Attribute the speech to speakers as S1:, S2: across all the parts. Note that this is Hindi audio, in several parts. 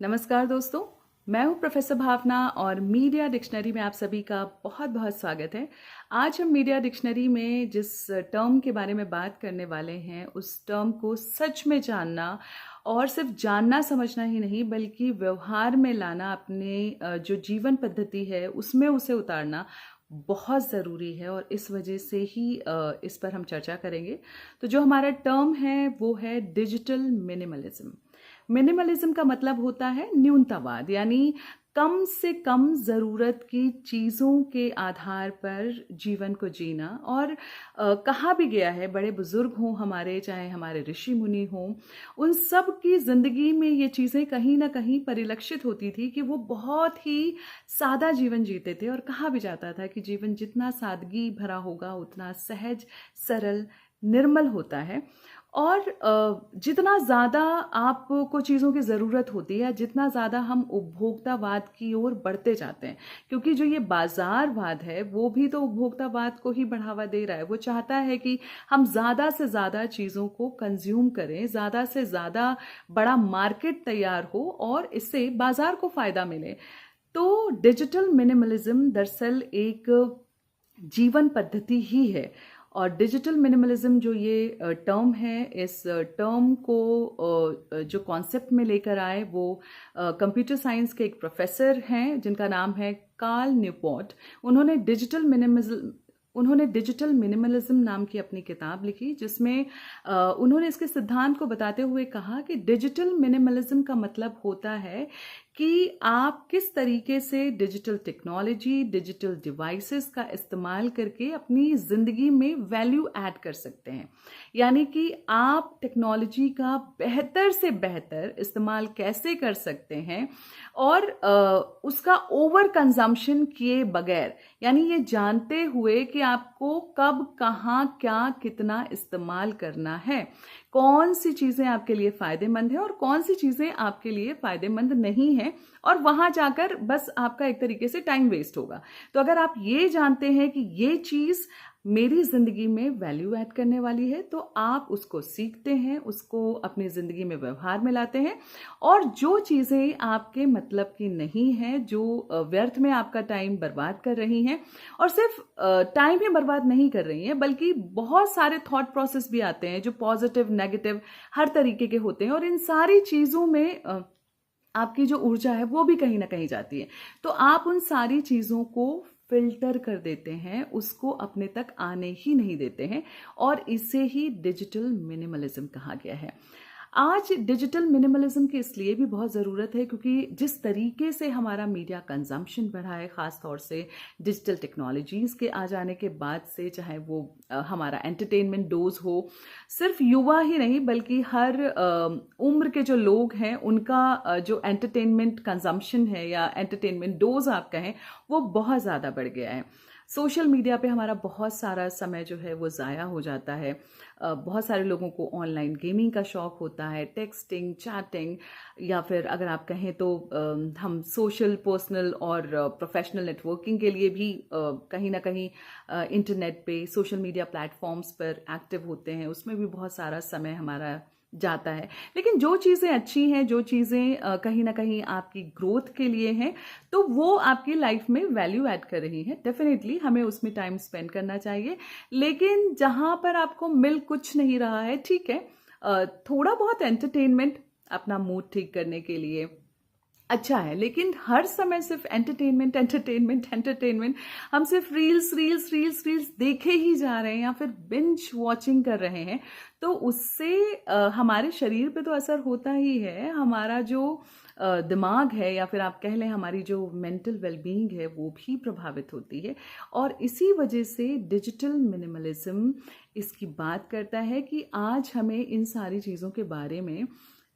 S1: नमस्कार दोस्तों, मैं हूं प्रोफेसर भावना और मीडिया डिक्शनरी में आप सभी का बहुत बहुत स्वागत है। आज हम मीडिया डिक्शनरी में जिस टर्म के बारे में बात करने वाले हैं उस टर्म को सच में जानना और सिर्फ जानना समझना ही नहीं बल्कि व्यवहार में लाना, अपने जो जीवन पद्धति है उसमें उसे उतारना बहुत ज़रूरी है और इस वजह से ही इस पर हम चर्चा करेंगे। तो जो हमारा टर्म है वो है डिजिटल मिनिमलिज्म। मिनिमलिज्म का मतलब होता है न्यूनतावाद, यानी कम से कम ज़रूरत की चीज़ों के आधार पर जीवन को जीना। और कहा भी गया है, बड़े बुजुर्ग हों हमारे, चाहे हमारे ऋषि मुनि हों, उन सब की ज़िंदगी में ये चीज़ें कहीं ना कहीं परिलक्षित होती थी कि वो बहुत ही सादा जीवन जीते थे। और कहा भी जाता था कि जीवन जितना सादगी भरा होगा उतना सहज, सरल, निर्मल होता है। और जितना ज़्यादा आपको चीज़ों की ज़रूरत होती है, जितना ज़्यादा हम उपभोक्तावाद की ओर बढ़ते जाते हैं, क्योंकि जो ये बाज़ारवाद है वो भी तो उपभोक्तावाद को ही बढ़ावा दे रहा है। वो चाहता है कि हम ज़्यादा से ज़्यादा चीज़ों को कंज्यूम करें, ज़्यादा से ज़्यादा बड़ा मार्केट तैयार हो और इससे बाज़ार को फ़ायदा मिले। तो डिजिटल मिनिमलिज्म दरअसल एक जीवन पद्धति ही है। और डिजिटल मिनिमलिज्म जो ये टर्म है, इस टर्म को जो कॉन्सेप्ट में लेकर आए वो कंप्यूटर साइंस के एक प्रोफेसर हैं जिनका नाम है कार्ल न्यूपोर्ट। उन्होंने डिजिटल मिनिमलिज्म नाम की अपनी किताब लिखी जिसमें उन्होंने इसके सिद्धांत को बताते हुए कहा कि डिजिटल मिनिमलिज्म का मतलब होता है कि आप किस तरीके से डिजिटल टेक्नोलॉजी, डिजिटल डिवाइसेस का इस्तेमाल करके अपनी ज़िंदगी में वैल्यू ऐड कर सकते हैं। यानी कि आप टेक्नोलॉजी का बेहतर से बेहतर इस्तेमाल कैसे कर सकते हैं और उसका ओवर कंजम्पशन किए बगैर, यानी ये जानते हुए कि आपको कब, कहाँ, क्या, कितना इस्तेमाल करना है, कौन सी चीज़ें आपके लिए फ़ायदेमंद है और कौन सी चीज़ें आपके लिए फ़ायदेमंद नहीं है, और वहाँ जाकर बस आपका एक तरीके से टाइम वेस्ट होगा। तो अगर आप ये जानते हैं कि ये चीज़ मेरी ज़िंदगी में वैल्यू ऐड करने वाली है तो आप उसको सीखते हैं, उसको अपनी ज़िंदगी में व्यवहार में लाते हैं। और जो चीज़ें आपके मतलब की नहीं है, जो व्यर्थ में आपका टाइम बर्बाद कर रही हैं, और सिर्फ टाइम ही बर्बाद नहीं कर रही हैं बल्कि बहुत सारे थॉट प्रोसेस भी आते हैं जो पॉजिटिव, नेगेटिव, हर तरीके के होते हैं, और इन सारी चीज़ों में आपकी जो ऊर्जा है वो भी कहीं ना कहीं जाती है। तो आप उन सारी चीज़ों को फिल्टर कर देते हैं, उसको अपने तक आने ही नहीं देते हैं, और इसे ही डिजिटल मिनिमलिज्म कहा गया है। आज डिजिटल मिनिमलिज्म की इसलिए भी बहुत ज़रूरत है क्योंकि जिस तरीके से हमारा मीडिया कंजम्पशन बढ़ा है, ख़ास तौर से डिजिटल टेक्नोलॉजीज़ के आ जाने के बाद से, चाहे वो हमारा एंटरटेनमेंट डोज हो, सिर्फ युवा ही नहीं बल्कि हर उम्र के जो लोग हैं उनका जो एंटरटेनमेंट कंजम्पशन है या एंटरटेनमेंट डोज आप कहें, वो बहुत ज़्यादा बढ़ गया है। सोशल मीडिया पे हमारा बहुत सारा समय जो है वो ज़ाया हो जाता है। बहुत सारे लोगों को ऑनलाइन गेमिंग का शौक़ होता है, टेक्सटिंग, चैटिंग, या फिर अगर आप कहें तो हम सोशल, पर्सनल और प्रोफेशनल नेटवर्किंग के लिए भी कहीं ना कहीं इंटरनेट पे, सोशल मीडिया प्लेटफॉर्म्स पर एक्टिव होते हैं। उसमें भी बहुत सारा समय हमारा जाता है। लेकिन जो चीज़ें अच्छी हैं, जो चीज़ें कहीं ना कहीं आपकी ग्रोथ के लिए हैं, तो वो आपकी लाइफ में वैल्यू ऐड कर रही हैं, डेफिनेटली हमें उसमें टाइम स्पेंड करना चाहिए। लेकिन जहाँ पर आपको मिल कुछ नहीं रहा है, ठीक है, थोड़ा बहुत एंटरटेनमेंट अपना मूड ठीक करने के लिए अच्छा है, लेकिन हर समय सिर्फ एंटरटेनमेंट एंटरटेनमेंट एंटरटेनमेंट, हम सिर्फ रील्स रील्स रील्स रील्स देखे ही जा रहे हैं या फिर बिंज वॉचिंग कर रहे हैं, तो उससे हमारे शरीर पे तो असर होता ही है। हमारा जो दिमाग है, या फिर आप कह लें हमारी जो मेंटल वेलबींग है, वो भी प्रभावित होती है। और इसी वजह से डिजिटल मिनिमलिज्म इसकी बात करता है कि आज हमें इन सारी चीज़ों के बारे में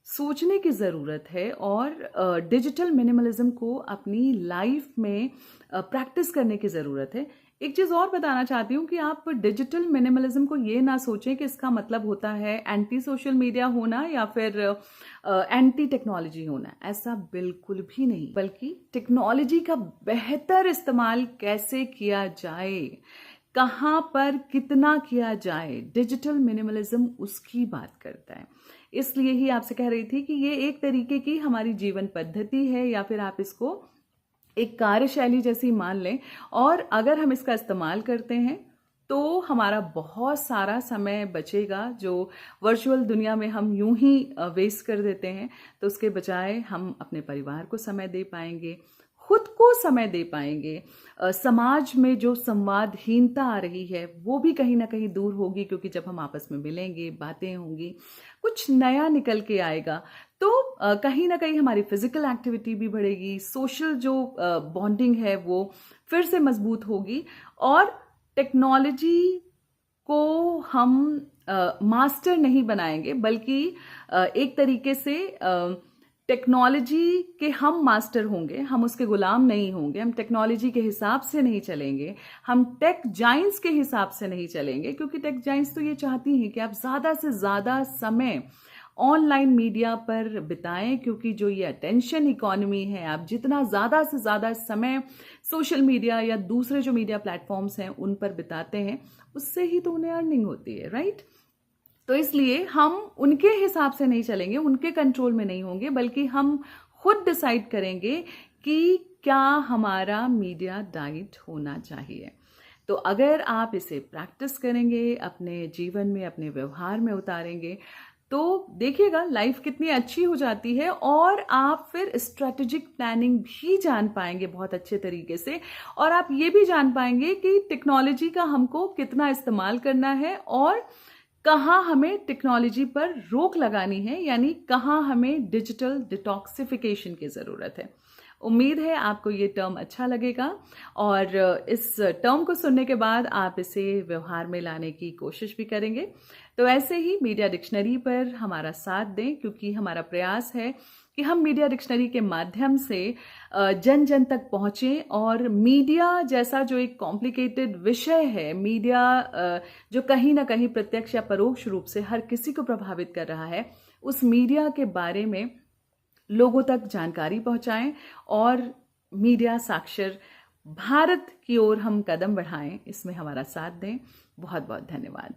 S1: सोचने की ज़रूरत है और डिजिटल मिनिमलिज्म को अपनी लाइफ में प्रैक्टिस करने की ज़रूरत है। एक चीज़ और बताना चाहती हूँ कि आप डिजिटल मिनिमलिज्म को ये ना सोचें कि इसका मतलब होता है एंटी सोशल मीडिया होना या फिर एंटी टेक्नोलॉजी होना। ऐसा बिल्कुल भी नहीं, बल्कि टेक्नोलॉजी का बेहतर इस्तेमाल कैसे किया जाए, कहाँ पर कितना किया जाए, डिजिटल मिनिमलिज्म उसकी बात करता है। इसलिए ही आपसे कह रही थी कि ये एक तरीके की हमारी जीवन पद्धति है, या फिर आप इसको एक कार्यशैली जैसी मान लें। और अगर हम इसका इस्तेमाल करते हैं तो हमारा बहुत सारा समय बचेगा, जो वर्चुअल दुनिया में हम यूं ही वेस्ट कर देते हैं। तो उसके बजाय हम अपने परिवार को समय दे पाएंगे, खुद को समय दे पाएंगे। समाज में जो संवादहीनता आ रही है वो भी कहीं ना कहीं दूर होगी, क्योंकि जब हम आपस में मिलेंगे, बातें होंगी, कुछ नया निकल के आएगा। तो कहीं ना कहीं हमारी फिजिकल एक्टिविटी भी बढ़ेगी, सोशल जो बॉन्डिंग है वो फिर से मजबूत होगी। और टेक्नोलॉजी को हम मास्टर नहीं बनाएंगे, बल्कि एक तरीके से टेक्नोलॉजी के हम मास्टर होंगे, हम उसके गुलाम नहीं होंगे। हम टेक्नोलॉजी के हिसाब से नहीं चलेंगे, हम टेक जाइंट्स के हिसाब से नहीं चलेंगे, क्योंकि टेक जाइंट्स तो ये चाहती हैं कि आप ज़्यादा से ज़्यादा समय ऑनलाइन मीडिया पर बिताएं, क्योंकि जो ये अटेंशन इकोनॉमी है, आप जितना ज़्यादा से ज़्यादा समय सोशल मीडिया या दूसरे जो मीडिया प्लेटफॉर्म्स हैं उन पर बिताते हैं, उससे ही तो उन्हें अर्निंग होती है, राइट। तो इसलिए हम उनके हिसाब से नहीं चलेंगे, उनके कंट्रोल में नहीं होंगे, बल्कि हम खुद डिसाइड करेंगे कि क्या हमारा मीडिया डाइट होना चाहिए। तो अगर आप इसे प्रैक्टिस करेंगे, अपने जीवन में, अपने व्यवहार में उतारेंगे, तो देखिएगा लाइफ कितनी अच्छी हो जाती है। और आप फिर स्ट्रेटेजिक प्लानिंग भी जान पाएंगे बहुत अच्छे तरीके से। और आप ये भी जान पाएंगे कि टेक्नोलॉजी का हमको कितना इस्तेमाल करना है, और कहाँ हमें टेक्नोलॉजी पर रोक लगानी है, यानी कहाँ हमें डिजिटल डिटॉक्सिफिकेशन की ज़रूरत है। उम्मीद है आपको ये टर्म अच्छा लगेगा, और इस टर्म को सुनने के बाद आप इसे व्यवहार में लाने की कोशिश भी करेंगे। तो ऐसे ही मीडिया डिक्शनरी पर हमारा साथ दें, क्योंकि हमारा प्रयास है कि हम मीडिया डिक्शनरी के माध्यम से जन जन तक पहुँचें। और मीडिया जैसा जो एक कॉम्प्लिकेटेड विषय है, मीडिया जो कहीं ना कहीं प्रत्यक्ष या परोक्ष रूप से हर किसी को प्रभावित कर रहा है, उस मीडिया के बारे में लोगों तक जानकारी पहुंचाएं, और मीडिया साक्षर भारत की ओर हम कदम बढ़ाएं, इसमें हमारा साथ दें। बहुत बहुत धन्यवाद।